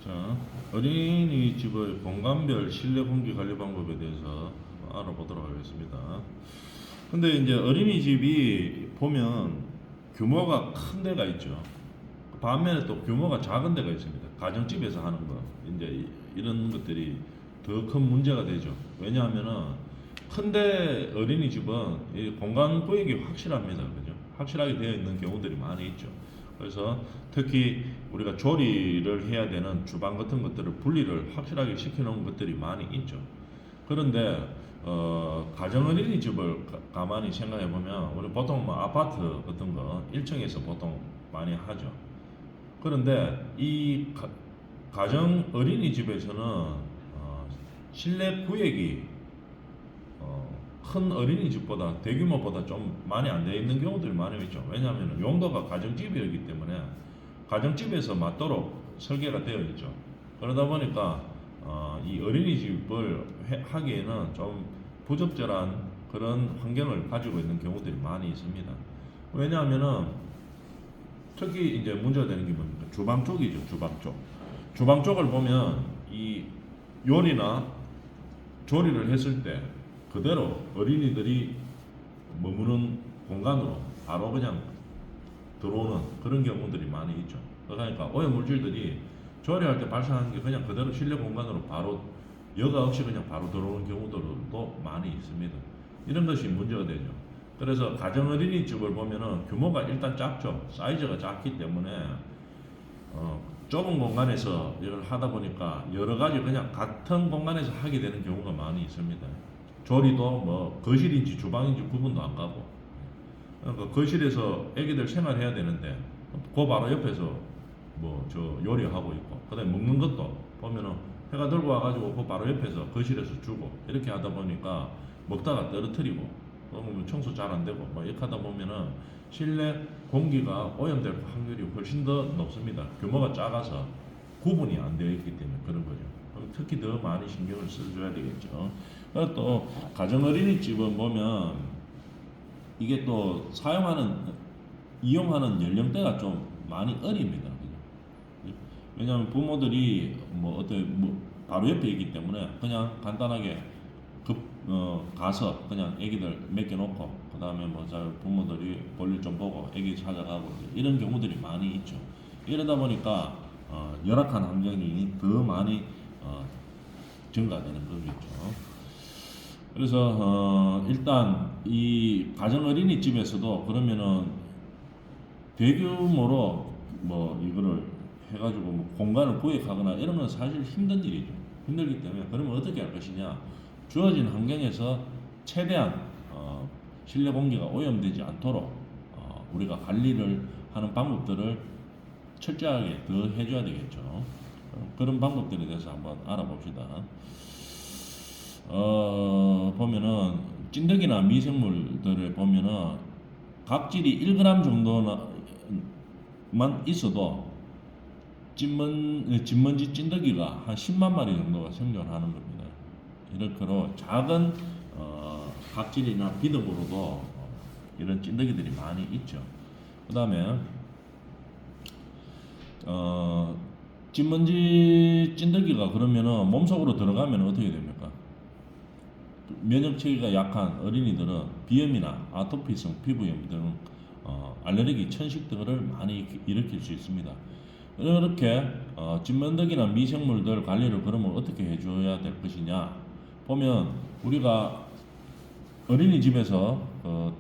자, 어린이집의 공간별 실내 공기 관리 방법에 대해서 알아보도록 하겠습니다. 근데 이제 어린이집이 보면 규모가 큰 데가 있죠. 반면에 또 규모가 작은 데가 있습니다. 가정집에서 하는 거. 이제 이런 것들이 더 큰 문제가 되죠. 왜냐하면은 큰데 어린이집은 이 공간 구역이 확실합니다. 그죠? 확실하게 되어 있는 경우들이 많이 있죠. 그래서 특히 우리가 조리를 해야 되는 주방 같은 것들을 분리를 확실하게 시켜놓은 것들이 많이 있죠. 그런데 가정 어린이집을 가만히 생각해 보면 우리 보통 뭐 아파트 같은 거 1층에서 보통 많이 하죠. 그런데 이 가정 어린이집에서는 실내 구역이 큰 어린이집보다 대규모보다 좀 많이 안 되어 있는 경우들이 많이 있죠. 왜냐하면 용도가 가정집이기 때문에 가정집에서 맞도록 설계가 되어 있죠. 그러다 보니까 이 어린이집을 하기에는 좀 부적절한 그런 환경을 가지고 있는 경우들이 많이 있습니다. 왜냐하면은 특히 이제 문제가 되는 게 뭡니까? 주방 쪽이죠. 주방 쪽. 주방 쪽을 보면 이 요리나 조리를 했을 때 그대로 어린이들이 머무는 공간으로 바로 그냥 들어오는 그런 경우들이 많이 있죠. 그러니까 오염물질들이 조리할 때 발생하는 게 그냥 그대로 실내 공간으로 바로 여과 없이 그냥 바로 들어오는 경우들도 많이 있습니다. 이런 것이 문제가 되죠. 그래서 가정 어린이집을 보면은 규모가 일단 작죠. 사이즈가 작기 때문에 좁은 공간에서 이걸 하다 보니까 여러 가지 그냥 같은 공간에서 하게 되는 경우가 많이 있습니다. 조리도 뭐 거실인지 주방인지 구분도 안 가고, 그러니까 거실에서 애기들 생활해야 되는데 그 바로 옆에서 뭐 저 요리하고 있고, 그다음에 먹는 것도 보면은 해가 들고 와가지고 그 바로 옆에서 거실에서 주고 이렇게 하다 보니까 먹다가 떨어뜨리고 뭐 청소 잘 안 되고 뭐 이렇게 하다 보면은 실내 공기가 오염될 확률이 훨씬 더 높습니다. 규모가 작아서 구분이 안 되어 있기 때문에 그런 거죠. 그럼 특히 더 많이 신경을 써줘야 되겠죠. 그리고 또 가정 어린이집은 보면 이게 또 이용하는 연령대가 좀 많이 어립니다. 왜냐하면 부모들이 뭐 어떤 뭐 바로 옆에 있기 때문에 그냥 간단하게 가서 그냥 애기들 맡겨놓고 그 다음에 뭐 부모들이 볼일 좀 보고 애기 찾아가고 이런 경우들이 많이 있죠. 이러다 보니까 열악한 환경이 더 많이 증가되는 거겠죠. 그래서 일단 이 가정 어린이집에서도 그러면은 대규모로 뭐 이거를 해가지고 뭐 공간을 구획하거나 이런 건 사실 힘든 일이죠. 힘들기 때문에 그러면 어떻게 할 것이냐? 주어진 환경에서 최대한 실내 공기가 오염되지 않도록 우리가 관리를 하는 방법들을 철저하게 더 해줘야 되겠죠. 그런 방법들에 대해서 한번 알아봅시다. 보면은 찐득이나 미생물들을 보면은 각질이 1g 정도만 있어도 진먼지 찐득이가 한 10만 마리 정도가 생존하는 겁니다. 이렇게로 작은 각질이나 비듬으로도 이런 찐득이들이 많이 있죠. 그 다음에 진먼지 찐득이가 그러면은 몸속으로 들어가면 어떻게 됩니까? 면역 체계가 약한 어린이들은 비염이나 아토피성 피부염 등 알레르기, 천식 등을 많이 일으킬 수 있습니다. 이렇게 진먼지나 미생물들 관리를 그러면 어떻게 해줘야 될 것이냐? 보면 우리가 어린이집에서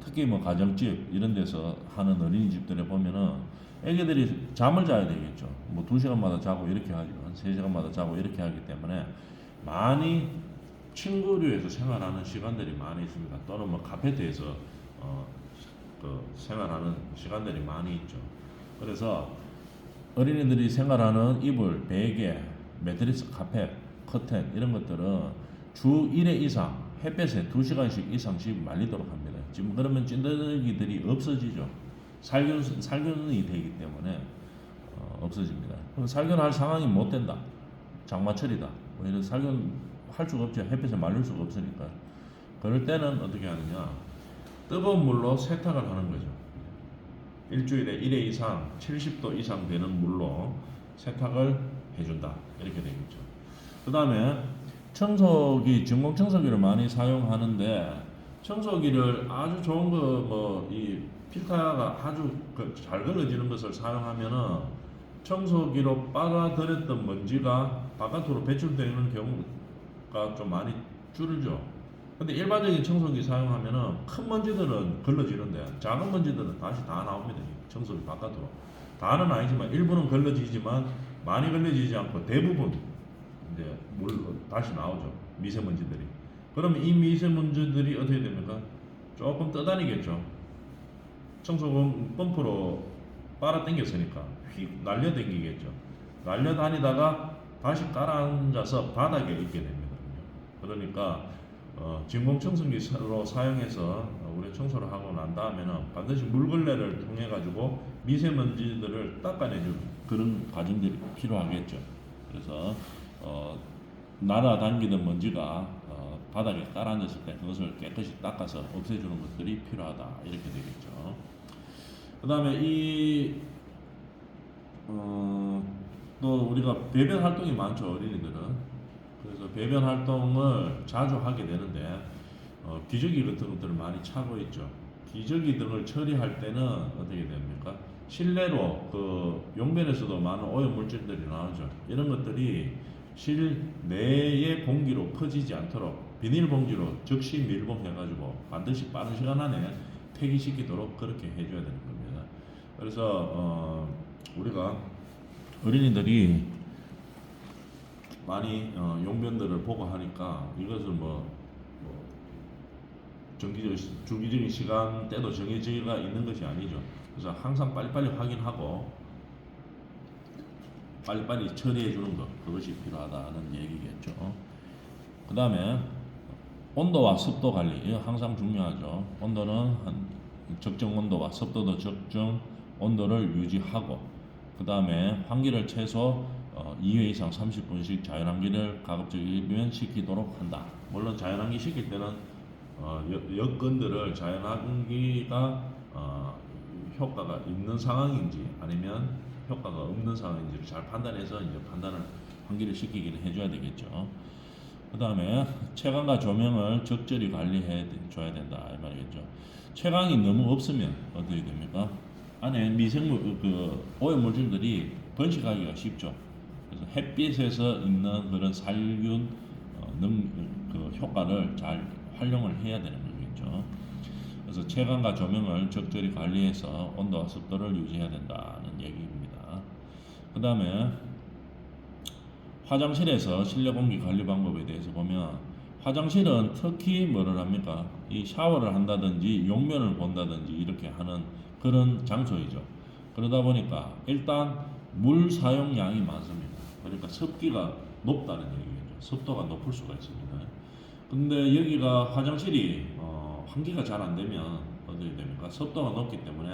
특히 뭐 가정집 이런 데서 하는 어린이집들에 보면은 애기들이 잠을 자야 되겠죠. 뭐 2시간마다 자고 이렇게 하죠. 한 3시간마다 자고 이렇게 하기 때문에 많이 친구류에서 생활하는 시간들이 많이 있습니다. 또는 뭐 카페트에서 생활하는 시간들이 많이 있죠. 그래서 어린이들이 생활하는 이불, 베개, 매트리스, 카펫, 커튼 이런 것들은 주 1회 이상 햇볕에 2시간씩 이상씩 말리도록 합니다. 지금 그러면 찐득이들이 없어지죠. 살균이 되기 때문에 없어집니다. 그럼 살균할 상황이 못 된다. 장마철이다. 뭐 이런 살균할 수가 없죠. 햇볕에 말릴 수가 없으니까. 그럴 때는 어떻게 하느냐? 뜨거운 물로 세탁을 하는 거죠. 일주일에 1회 이상 70도 이상 되는 물로 세탁을 해준다 이렇게 되겠죠. 그 다음에 청소기, 진공 청소기를 많이 사용하는데 청소기를 아주 좋은 거 뭐 이 필터가 아주 잘 걸러지는 것을 사용하면은 청소기로 빨아들였던 먼지가 바깥으로 배출되는 경우가 좀 많이 줄죠. 근데 일반적인 청소기 사용하면은 큰 먼지들은 걸러지는데 작은 먼지들은 다시 다 나옵니다. 청소기 바깥으로. 다는 아니지만 일부는 걸러지지만 많이 걸러지지 않고 대부분 이제 물 다시 나오죠. 미세먼지들이. 그러면 이 미세먼지들이 어떻게 됩니까? 조금 떠다니겠죠. 청소기 펌프로 빨아당겼으니까 휙 날려당기겠죠. 날려다니다가 다시 가라앉아서 바닥에 있게 됩니다. 그러니까 진공 청소기로 사용해서 우리 청소를 하고 난 다음에는 반드시 물걸레를 통해 가지고 미세먼지들을 닦아내주는 그런 과정들이 필요하겠죠. 그래서 날아다니던 먼지가 바닥에 깔아앉았을 때 그것을 깨끗이 닦아서 없애주는 것들이 필요하다 이렇게 되겠죠. 그 다음에 또 우리가 배변 활동이 많죠, 어린이들은. 그래서 배변 활동을 자주 하게 되는데 기저귀 같은 것들을 많이 차고 있죠. 기저귀 등을 처리할 때는 어떻게 됩니까? 실내로 그 용변에서도 많은 오염 물질들이 나오죠. 이런 것들이 실내의 공기로 퍼지지 않도록 비닐봉지로 즉시 밀봉해가지고 반드시 빠른 시간 안에 폐기시키도록 그렇게 해줘야 되는 겁니다. 그래서 우리가 어린이들이 많이 용변들을 보고 하니까 이것을 주기적인 시간대도 정해져가 있는 것이 아니죠. 그래서 항상 빨리빨리 확인하고 빨리빨리 처리해 주는 것, 그것이 필요하다는 얘기겠죠. 그 다음에 온도와 습도 관리, 이거 항상 중요하죠. 온도는 한 적정 온도와 습도도 적정 온도를 유지하고, 그 다음에 환기를 최소 2회 이상 30분씩 자연환기를 가급적이면 시키도록 한다. 물론 자연환기 시킬 때는 여건들을 자연환기가 효과가 있는 상황인지 아니면 효과가 없는 상황인지를 잘 판단해서 이제 환기를 시키기는 해줘야 되겠죠. 그 다음에 채광과 조명을 적절히 관리해 줘야 된다 이 말이겠죠. 채광이 너무 없으면 어떻게 됩니까? 안에 미생물 오염 물질들이 번식하기가 쉽죠. 그래서 햇빛에서 있는 그런 살균 효과를 잘 활용을 해야 되는 거겠죠. 그래서 채광과 조명을 적절히 관리해서 온도와 습도를 유지해야 된다는 얘기입니다. 그 다음에 화장실에서 실내 공기 관리 방법에 대해서 보면 화장실은 특히 뭐를 합니까? 이 샤워를 한다든지 용변을 본다든지 이렇게 하는 그런 장소이죠. 그러다 보니까 일단 물 사용량이 많습니다. 그러니까 습기가 높다는 얘기죠. 습도가 높을 수가 있습니다. 근데 여기가 화장실이 환기가 잘 안 되면 어떻게 됩니까? 습도가 높기 때문에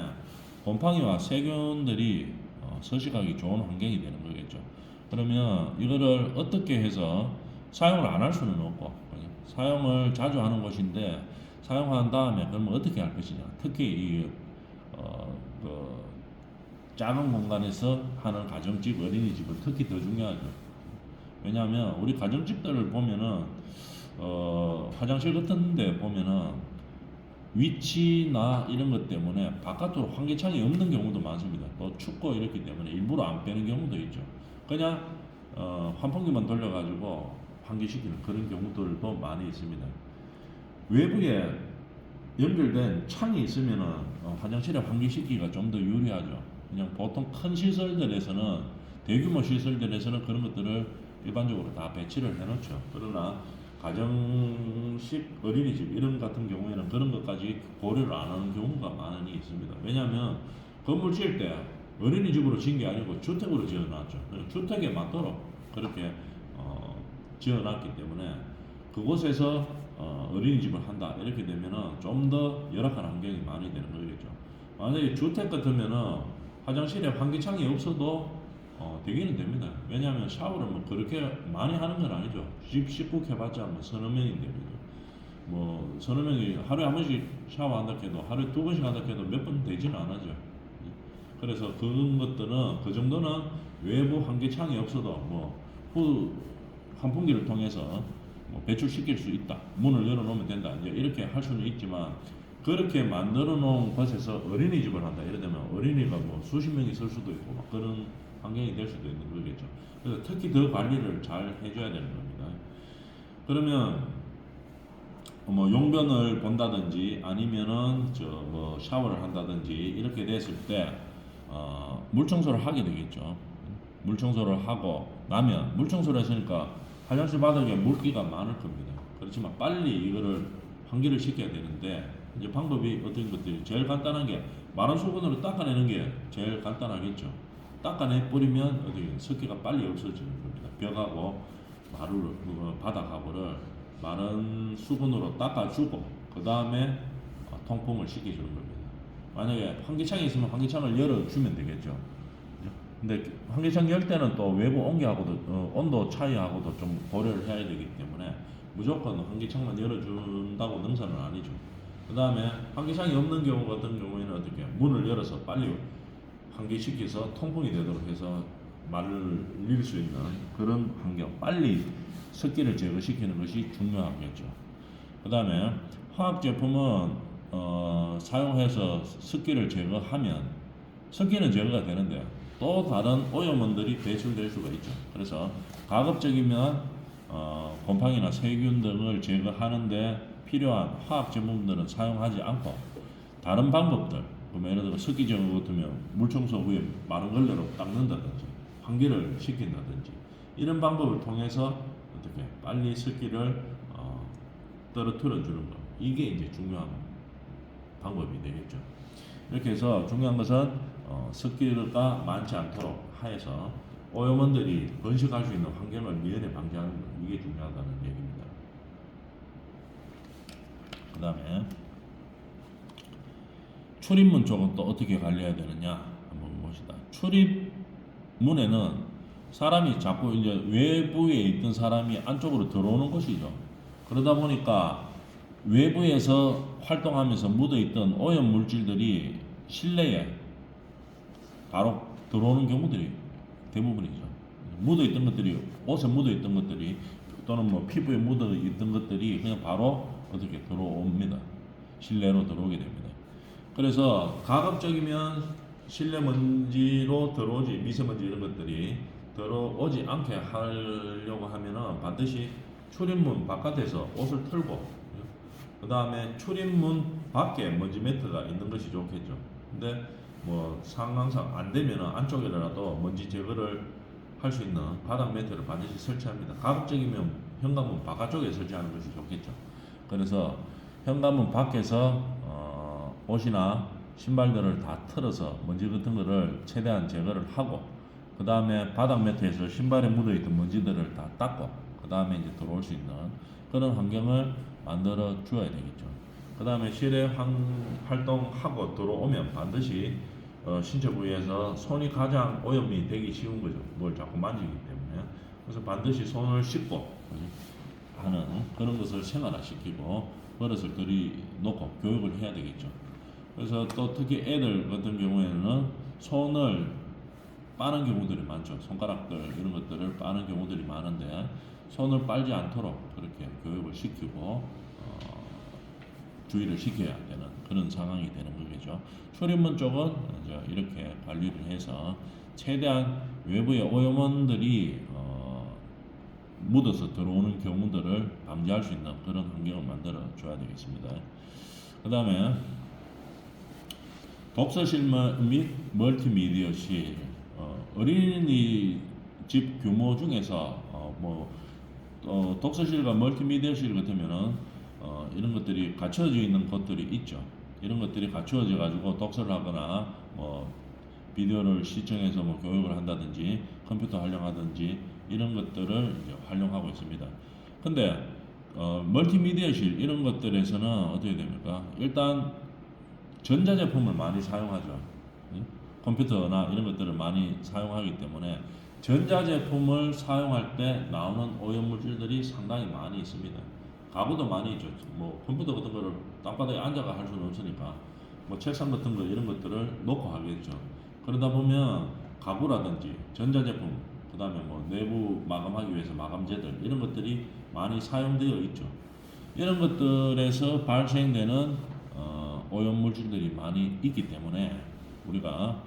곰팡이와 세균들이 서식하기 좋은 환경이 되는 거겠죠. 그러면 이거를 어떻게 해서 사용을 안 할 수는 없고 사용을 자주 하는 곳인데 사용한 다음에 그러면 어떻게 할 것이냐. 특히 작은 공간에서 하는 가정집, 어린이집은 특히 더 중요하죠. 왜냐하면 우리 가정집들을 보면은 화장실 같은 데 보면은 위치나 이런 것 때문에 바깥으로 환기창이 없는 경우도 많습니다. 또 춥고 이렇기 때문에 일부러 안 빼는 경우도 있죠. 그냥 환풍기만 돌려가지고 환기시키는 그런 경우들도 많이 있습니다. 외부에 연결된 창이 있으면은 화장실에 환기시키기가 좀 더 유리하죠. 그냥 보통 큰 시설들에서는 대규모 시설들에서는 그런 것들을 일반적으로 다 배치를 해놓죠. 그러나 가정식 어린이집 이런 같은 경우에는 그런 것까지 고려를 안 하는 경우가 많이 있습니다. 왜냐하면 건물 지을 때 어린이집으로 지은 게 아니고 주택으로 지어놨죠. 주택에 맞도록 그렇게 지어놨기 때문에 그곳에서 어린이집을 한다 이렇게 되면은 좀 더 열악한 환경이 많이 되는 거겠죠. 만약에 주택 같으면은 화장실에 환기창이 없어도 되기는 됩니다. 왜냐하면 샤워를 뭐 그렇게 많이 하는 건 아니죠. 집 식구 해봤자 뭐 서너 명인데 뭐 서너 명이 하루에 한 번씩 샤워한다 해도 하루에 두 번씩 한다 해도 몇 번 되지는 않아죠. 그래서 그런 것들은 그 정도는 외부 환기창이 없어도 뭐 환풍기를 통해서 뭐 배출시킬 수 있다. 문을 열어놓으면 된다. 이제 이렇게 할 수는 있지만 그렇게 만들어 놓은 곳에서 어린이집을 한다. 예를 들면 어린이가 뭐 수십 명이 쓸 수도 있고 막 그런 환경이 될 수도 있는 거겠죠. 그래서 특히 더 관리를 잘 해줘야 되는 겁니다. 그러면 뭐 용변을 본다든지 아니면은 저 뭐 샤워를 한다든지 이렇게 됐을 때 물 청소를 하게 되겠죠. 물 청소를 하고 나면 물 청소를 했으니까 화장실 바닥에 물기가 많을 겁니다. 그렇지만 빨리 이거를 환기를 시켜야 되는데 이제 방법이 어떤 것들이 제일 간단한 게 마른 수건으로 닦아내는 게 제일 간단하겠죠. 닦아내 버리면 어떻게 습기가 빨리 없어지는 겁니다. 벽하고 바닥하고를 마른 수건으로 닦아주고 그 다음에 통풍을 시켜주는 겁니다. 만약에 환기창이 있으면 환기창을 열어주면 되겠죠. 근데 환기창 열 때는 또 외부 온기하고도 온도 차이하고도 좀 고려를 해야 되기 때문에 무조건 환기창만 열어준다고 능사는 아니죠. 그 다음에 환기창이 없는 경우 같은 경우에는 어떻게 문을 열어서 빨리 환기시켜서 통풍이 되도록 해서 말릴 수 있는 그런 환경, 빨리 습기를 제거시키는 것이 중요하겠죠. 그 다음에 화학 제품은 사용해서 습기를 제거하면 습기는 제거가 되는데 또 다른 오염원들이 배출될 수가 있죠. 그래서 가급적이면 곰팡이나 세균 등을 제거하는데 필요한 화학 제품들은 사용하지 않고 다른 방법들, 예를 들어 습기 제거 같으면 물청소 후에 마른 걸레로 닦는다든지 환기를 시킨다든지 이런 방법을 통해서 어떻게 빨리 습기를 떨어뜨려 주는 것, 이게 이제 중요한 방법이 되겠죠. 이렇게 해서 중요한 것은 습기가 많지 않도록 하여서 오염원들이 번식할 수 있는 환경을 미연에 방지하는 것, 이게 중요하다는 얘기입니다. 그 다음에 출입문 쪽은 또 어떻게 관리해야 되느냐 한번 봅시다. 출입문에는 사람이 자꾸 이제 외부에 있던 사람이 안쪽으로 들어오는 것이죠. 그러다 보니까 외부에서 활동하면서 묻어있던 오염 물질들이 실내에 바로 들어오는 경우들이 대부분이죠. 묻어있던 것들이, 옷에 묻어있던 것들이 또는 뭐 피부에 묻어있던 것들이 그냥 바로 어떻게 들어옵니다. 실내로 들어오게 됩니다. 그래서 가급적이면 실내 먼지로 들어오지, 미세먼지 이런 것들이 들어오지 않게 하려고 하면은 반드시 출입문 바깥에서 옷을 털고 그 다음에 출입문 밖에 먼지 매트가 있는 것이 좋겠죠. 근데 뭐 상황상 안 되면은 안쪽에라도 먼지 제거를 할 수 있는 바닥 매트를 반드시 설치합니다. 가급적이면 현관문 바깥쪽에 설치하는 것이 좋겠죠. 그래서 현관문 밖에서 옷이나 신발들을 다 털어서 먼지 같은 거를 최대한 제거를 하고 그 다음에 바닥 매트에서 신발에 묻어있던 먼지들을 다 닦고 그 다음에 이제 들어올 수 있는 그런 환경을 만들어 주어야 되겠죠. 그 다음에 실외 활동하고 들어오면 반드시 신체 부위에서 손이 가장 오염이 되기 쉬운 거죠. 뭘 자꾸 만지기 때문에. 그래서 반드시 손을 씻고 하는 그런 것을 생활화시키고 버릇을 들이놓고 교육을 해야 되겠죠. 그래서 또 특히 애들 같은 경우에는 손을 빠는 경우들이 많죠. 손가락들 이런 것들을 빠는 경우들이 많은데 손을 빨지 않도록 그렇게 교육을 시키고 주의를 시켜야 되는 그런 상황이 되는 거겠죠. 출입문 쪽은 이제 이렇게 관리를 해서 최대한 외부의 오염원들이 묻어서 들어오는 경우들을 방지할 수 있는 그런 환경을 만들어 줘야 되겠습니다. 그 다음에 독서실 및 멀티미디어실, 어린이집 규모 중에서 독서실과 멀티미디어실 같으면은 이런 것들이 갖춰져 있는 것들이 있죠. 이런 것들이 갖추어져 가지고 독서를 하거나 뭐 비디오를 시청해서 뭐 교육을 한다든지 컴퓨터 활용하든지 이런 것들을 이제 활용하고 있습니다. 근데 멀티미디어실 이런 것들에서는 어떻게 됩니까? 일단 전자제품을 많이 사용하죠. 컴퓨터나 이런 것들을 많이 사용하기 때문에 전자제품을 사용할 때 나오는 오염물질들이 상당히 많이 있습니다. 가구도 많이 있죠. 뭐 컴퓨터 같은 거를 땅바닥에 앉아가 할 수는 없으니까 뭐 책상 같은 거 이런 것들을 놓고 하겠죠. 그러다 보면 가구라든지 전자제품, 그 다음에 뭐 내부 마감하기 위해서 마감재들 이런 것들이 많이 사용되어 있죠. 이런 것들에서 발생되는 오염물질들이 많이 있기 때문에 우리가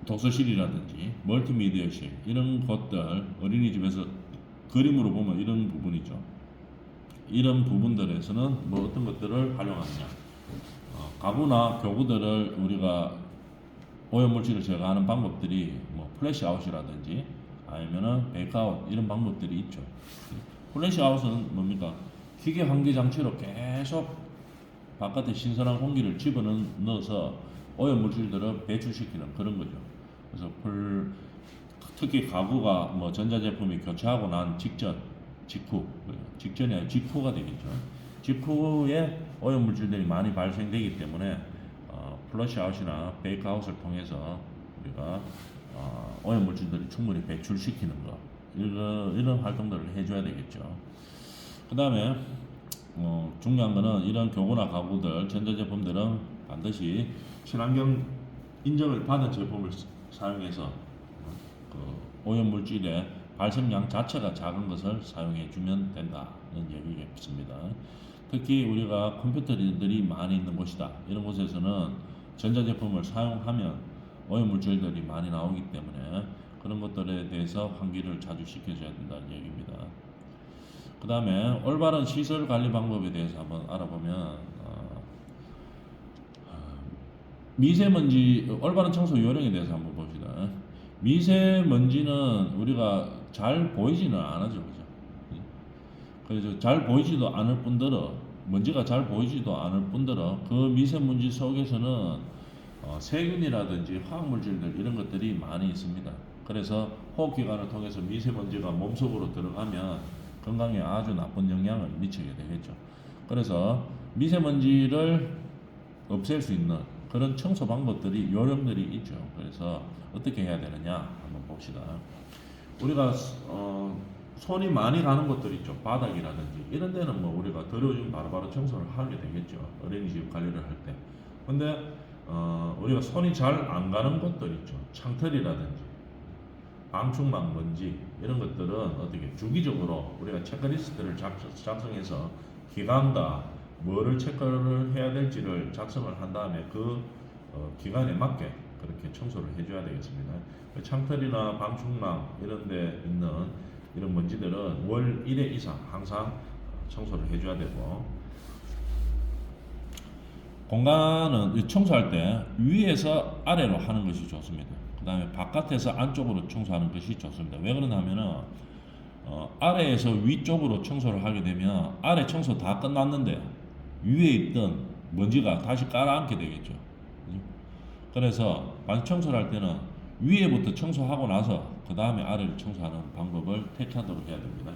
독서실이라든지 멀티미디어실 이런 것들, 어린이집에서 그림으로 보면 이런 부분이죠. 이런 부분들에서는 뭐 어떤 것들을 활용하느냐, 가구나 교구들을 우리가 오염물질을 제거하는 방법들이 뭐 플래시아웃이라든지 아니면은 베이크아웃 이런 방법들이 있죠. 플래시아웃은 뭡니까? 기계 환기 장치로 계속 바깥에 신선한 공기를 집어넣어서 오염물질들을 배출시키는 그런 거죠. 그래서 특히 가구가 뭐 전자제품이 교체하고 난 직전이 아니라 직후가 되겠죠. 직후에 오염물질들이 많이 발생되기 때문에 플러시아웃이나 베이크아웃을 통해서 우리가 오염물질들을 충분히 배출시키는 거, 이런 활동들을 해줘야 되겠죠. 그 다음에 중요한 거는 이런 교구나 가구들, 전자제품들은 반드시 친환경 인정을 받은 제품을 사용해서 그 오염물질의 발생량 자체가 작은 것을 사용해 주면 된다는 얘기겠습니다. 특히 우리가 컴퓨터들이 많이 있는 곳이다, 이런 곳에서는 전자제품을 사용하면 오염물질들이 많이 나오기 때문에 그런 것들에 대해서 환기를 자주 시켜줘야 된다는 얘기입니다. 그 다음에 올바른 시설 관리 방법에 대해서 한번 알아보면 미세먼지 올바른 청소 요령에 대해서 한번 봅시다. 미세먼지는 우리가 잘 보이지는 않아죠, 그죠? 그래서 잘 보이지도 않을 뿐더러 먼지가 잘 보이지도 않을 뿐더러 그 미세먼지 속에서는 세균이라든지 화학물질들 이런 것들이 많이 있습니다. 그래서 호흡기관을 통해서 미세먼지가 몸속으로 들어가면 건강에 아주 나쁜 영향을 미치게 되겠죠. 그래서 미세먼지를 없앨 수 있는 그런 청소 방법들이, 요령들이 있죠. 그래서 어떻게 해야 되느냐 한번 봅시다. 우리가 손이 많이 가는 곳들 있죠. 바닥이라든지 이런 데는 뭐 우리가 더러워지면 바로바로 청소를 하게 되겠죠. 어린이집 관리를 할 때. 근데 우리가 손이 잘 안 가는 곳들 있죠. 창틀이라든지 방충망 먼지 이런 것들은 어떻게 주기적으로 우리가 체크리스트를 작성해서 기간과 뭐를 체크를 해야 될지를 작성을 한 다음에 그 기간에 맞게 그렇게 청소를 해줘야 되겠습니다. 창틀이나 방충망 이런 데 있는 이런 먼지들은 월 1회 이상 항상 청소를 해줘야 되고, 공간은 청소할 때 위에서 아래로 하는 것이 좋습니다. 그 다음에 바깥에서 안쪽으로 청소하는 것이 좋습니다. 왜 그러냐면은 아래에서 위쪽으로 청소를 하게 되면 아래 청소 다 끝났는데 위에 있던 먼지가 다시 깔아앉게 되겠죠. 그래서 만약 청소를 할 때는 위에부터 청소하고 나서 그 다음에 아래를 청소하는 방법을 택하도록 해야 됩니다.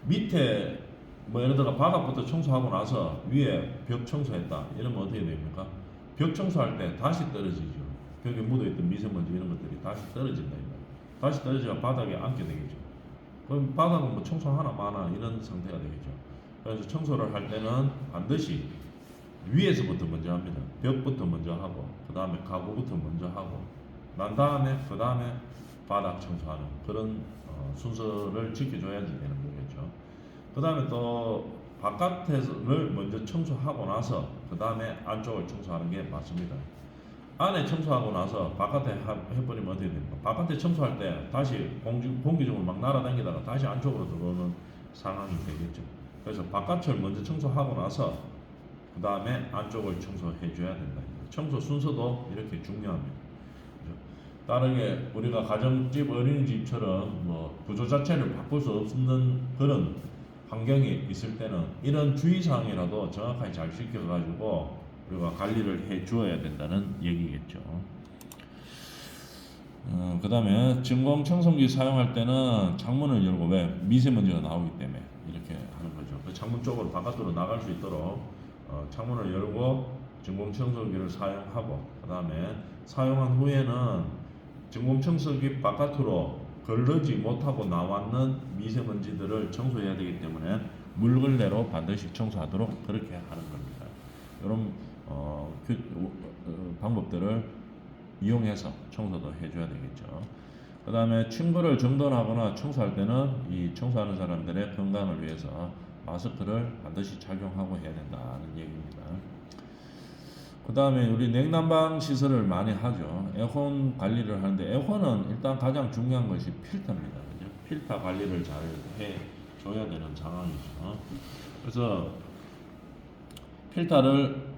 밑에 뭐 예를 들어 바닥부터 청소하고 나서 위에 벽 청소했다 이러면 어떻게 됩니까? 벽 청소할 때 다시 떨어지죠. 벽에 묻어있던 미세먼지 이런 것들이 다시 떨어진다. 다시 떨어지면 바닥에 앉게 되겠죠. 그럼 바닥은 뭐 청소 하나 마나 이런 상태가 되겠죠. 그래서 청소를 할 때는 반드시 위에서부터 먼저 합니다. 벽부터 먼저 하고 그 다음에 가구부터 먼저 하고 난 다음에 그 다음에 바닥 청소하는 그런 순서를 지켜줘야지 되는 거겠죠. 그 다음에 또 바깥을 먼저 청소하고 나서 그 다음에 안쪽을 청소하는 게 맞습니다. 안에 청소하고 나서 바깥에 해버리면 어떻게 됩니까? 바깥에 청소할 때 다시 공기 중으로 막 날아다니다가 다시 안쪽으로 들어오는 상황이 되겠죠. 그래서 바깥을 먼저 청소하고 나서 그 다음에 안쪽을 청소해 줘야 된다. 청소 순서도 이렇게 중요합니다. 다르게 우리가 가정집, 어린이집처럼 뭐 구조 자체를 바꿀 수 없는 그런 환경이 있을 때는 이런 주의사항이라도 정확하게 잘 지켜가지고 우리가 관리를 해 주어야 된다는 얘기겠죠. 그 다음에 진공 청소기 사용할 때는 창문을 열고, 왜? 미세먼지가 나오기 때문에 이렇게 하는 거죠. 그 창문 쪽으로 바깥으로 나갈 수 있도록 창문을 열고 진공 청소기를 사용하고, 그 다음에 사용한 후에는 진공 청소기 바깥으로 걸르지 못하고 나왔는 미세먼지들을 청소해야 되기 때문에 물걸레로 반드시 청소하도록 그렇게 하는 겁니다. 이런 방법들을 이용해서 청소도 해줘야 되겠죠. 그 다음에 침구를 정돈하거나 청소할 때는 이 청소하는 사람들의 건강을 위해서 마스크를 반드시 착용하고 해야 된다는 얘기입니다. 그 다음에 우리 냉난방 시설을 많이 하죠. 에어컨 관리를 하는데 에어컨은 일단 가장 중요한 것이 필터입니다. 그죠? 필터 관리를 잘 해줘야 되는 상황이죠. 그래서 필터를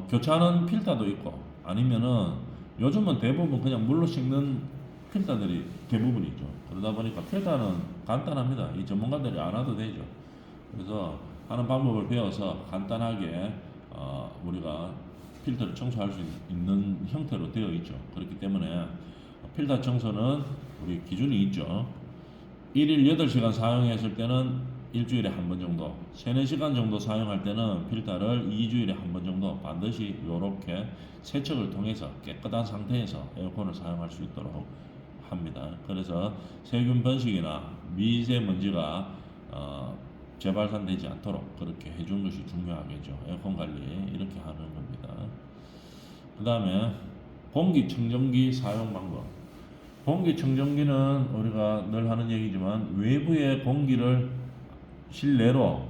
교체하는 필터도 있고 아니면은 요즘은 대부분 그냥 물로 씻는 필터들이 대부분이죠. 그러다 보니까 필터는 간단합니다. 이 전문가들이 안 와도 되죠. 그래서 하는 방법을 배워서 간단하게 우리가 필터를 청소할 수 있는 형태로 되어 있죠. 그렇기 때문에 필터 청소는 우리 기준이 있죠. 1일 8시간 사용했을 때는 일주일에 한 번 정도, 3, 4시간 정도 사용할 때는 필터를 2주일에 한 번 정도 반드시 이렇게 세척을 통해서 깨끗한 상태에서 에어컨을 사용할 수 있도록 합니다. 그래서 세균 번식이나 미세먼지가 재발산되지 않도록 그렇게 해주는 것이 중요하겠죠. 에어컨 관리 이렇게 하는 겁니다. 그 다음에 공기청정기 사용 방법. 공기청정기는 우리가 늘 하는 얘기지만 외부의 공기를 실내로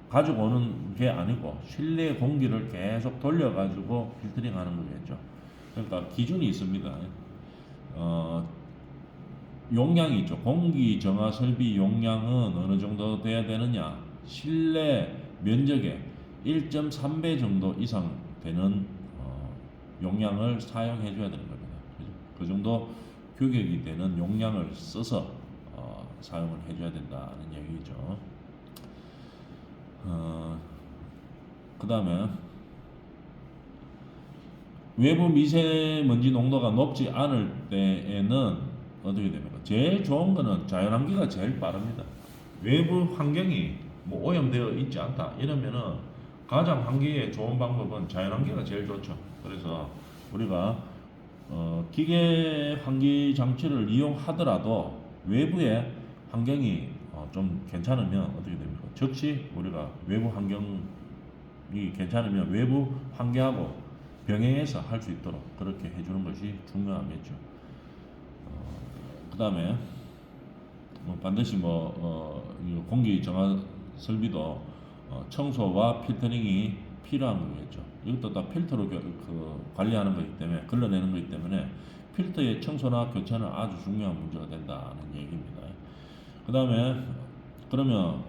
가지고 오는 게 아니고 실내 공기를 계속 돌려가지고 필터링 하는 거겠죠. 그러니까 기준이 있습니다. 용량이 있죠. 공기 정화 설비 용량은 어느 정도 돼야 되느냐. 실내 면적의 1.3배 정도 이상 되는 용량을 사용해 줘야 되는 겁니다. 그 정도 규격이 되는 용량을 써서 사용을 해줘야 된다는 얘기죠. 그 다음에 외부 미세먼지 농도가 높지 않을 때에는 어떻게 됩니까? 제일 좋은 거는 자연환기가 제일 빠릅니다. 외부 환경이 뭐 오염되어 있지 않다 이러면은 가장 환기에 좋은 방법은 자연환기가 제일 좋죠. 그래서 우리가 기계 환기 장치를 이용하더라도 외부의 환경이 좀 괜찮으면 어떻게 됩니까? 즉시 우리가 외부 환경이 괜찮으면 외부 환기하고 병행해서 할 수 있도록 그렇게 해주는 것이 중요하겠죠. 그 다음에 반드시 공기 정화 설비도 청소와 필터링이 필요한 거겠죠. 이것도 다 필터로 관리하는 거기 때문에 걸러내는 거기 때문에 필터의 청소나 교체는 아주 중요한 문제가 된다는 얘기입니다. 그 다음에 그러면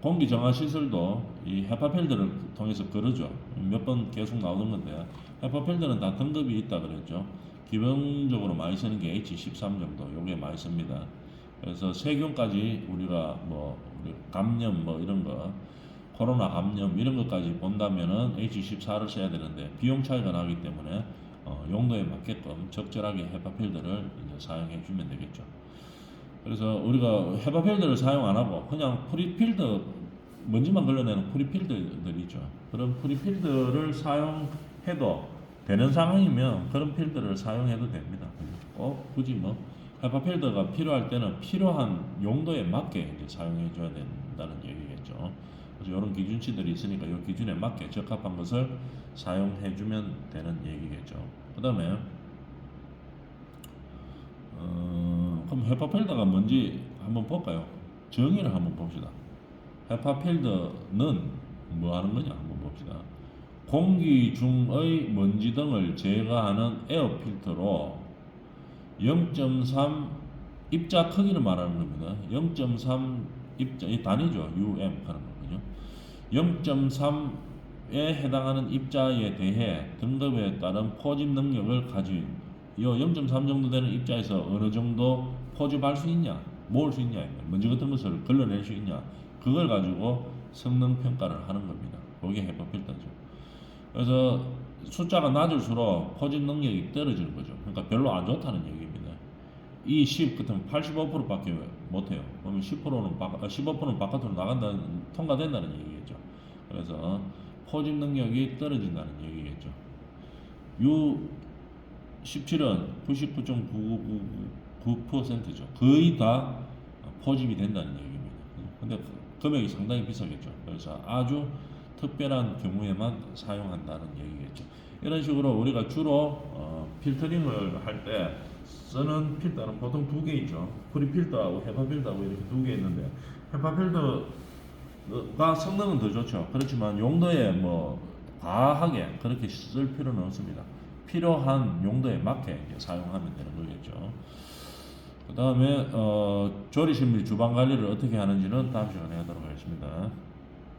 공기 정화 시설도 이 헤파 필터를 통해서 거르죠. 몇 번 계속 나오는 건데 헤파 필터는 다 등급이 있다 그랬죠. 기본적으로 많이 쓰는 게 H13 정도, 요게 많이 씁니다. 그래서 세균까지 우리가 우리 감염 이런 거, 코로나 감염 이런 것까지 본다면은 H14를 써야 되는데 비용 차이가 나기 때문에 용도에 맞게끔 적절하게 헤파 필터를 이제 사용해 주면 되겠죠. 그래서 우리가 헤파 필터를 사용 안 하고 그냥 프리필터 먼지만 걸러내는 프리필터들이 있죠. 그런 프리필터를 사용해도 되는 상황이면 그런 필터를 사용해도 됩니다. 굳이 헤파 필터가 필요할 때는 필요한 용도에 맞게 이제 사용해 줘야 된다는 얘기겠죠. 그래서 이런 기준치들이 있으니까 이 기준에 맞게 적합한 것을 사용해 주면 되는 얘기겠죠. 그 다음에 그럼 헤파 필터가 뭔지 한번 볼까요? 정의를 한번 봅시다. 헤파 필터는 뭐 하는 거냐 한번 봅시다. 공기 중의 먼지 등을 제거하는 에어 필터로 0.3 입자 크기를 말하는 겁니다. 0.3 입자, 이 단위죠. UM 하는 거죠. 0.3에 해당하는 입자에 대해 등급에 따른 포집 능력을 가진 이 0.3 정도 되는 입자에서 어느 정도 포집할 수 있냐, 모을 수 있냐, 먼지 같은 것을 걸러낼 수 있냐, 그걸 가지고 성능 평가를 하는 겁니다. 그게 헤파 필터죠. 그래서 숫자가 낮을수록 포집 능력이 떨어지는 거죠. 그러니까 별로 안 좋다는 얘기입니다. 이 10 같으면 85%밖에 못해요. 그러면 15%는 바깥으로 통과된다는 얘기겠죠. 그래서 포집 능력이 떨어진다는 얘기겠죠. U17은 99.9999%죠. 거의 다 포집이 된다는 얘기입니다. 근데 금액이 상당히 비싸겠죠. 그래서 아주 특별한 경우에만 사용한다는 얘기겠죠. 이런 식으로 우리가 주로 필터링을 할 때 쓰는 필터는 보통 두 개 있죠. 프리필터하고 헤파 필터하고 이렇게 두 개 있는데, 헤파 필터가 성능은 더 좋죠. 그렇지만 용도에 뭐 과하게 그렇게 쓸 필요는 없습니다. 필요한 용도에 맞게 사용하면 되는 거겠죠. 그 다음에 조리실 및 주방 관리를 어떻게 하는지는 다음 시간에 하도록 하겠습니다.